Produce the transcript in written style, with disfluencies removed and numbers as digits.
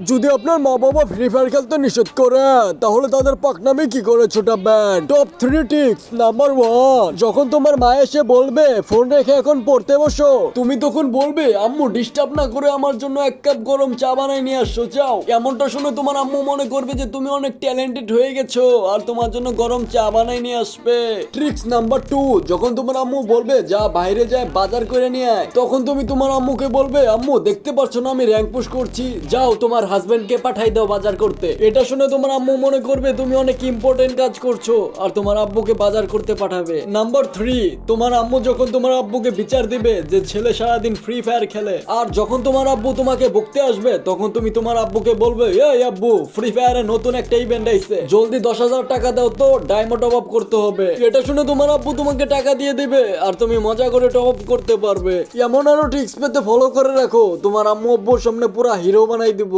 যদি আপনার মা বাবা ফ্রি ফায়ার খেলতে নিষেধ করে তাহলে তাদের পাকনামি কি করে ছোটাবেন? Top 3 tips. নাম্বার 1, যখন তোমার মা এসে বলবে ফোন রেখে এখন পড়তে বসো, তুমি তখন বলবে আম্মু ডিস্টার্ব না করে আমার জন্য 1 কাপ গরম চা বানাই নিয়ে আসো যাও। এমনটা শুনে তোমার আম্মু মনে করবে যে তুমি অনেক ট্যালেন্টেড হয়ে গেছো আর তোমার জন্য গরম চা বানাই নিয়ে আসবে। ট্রিক্স নাম্বার 2, যখন তোমার আম্মু বলবে যা বাইরে যায় বাজার করে নিয়ে আয়, তখন তুমি তোমার আম্মুকে বলবে আম্মু দেখতে পারছো না আমি র্যাঙ্ক পুশ করছি, যাও তোমার হাজবেন্ডকে পাঠাই দাও বাজার করতে। এটা শুনে তোমার আম্মু মনে করবে তুমি অনেক ইম্পর্টেন্ট কাজ করছো আর তোমার আব্বুকে বাজার করতে পাঠাবে। নাম্বার 3, তোমার আম্মু যখন তোমার আব্বুকে বিচার দিবে যে ছেলে সারাদিন ফ্রি ফায়ার খেলে, আর যখন তোমার আব্বু তোমাকে বকতে আসবে তখন তুমি তোমার আব্বুকে বলবে এই আব্বু ফ্রি ফায়ারে নতুন একটা ইভেন্ট আইছে, জলদি 10,000 টাকা দাও তো ডায়মন্ড টপ আপ করতে হবে। এটা শুনে তোমার আব্বু তোমাকে টাকা দিয়ে দিবে আর তুমি মজা করে টপ আপ করতে পারবে। এমন আরো ট্রিক্স পেতে ফলো করে রাখো, তোমার আম্মু আব্বুর সামনে পুরা হিরো বানাই দিব।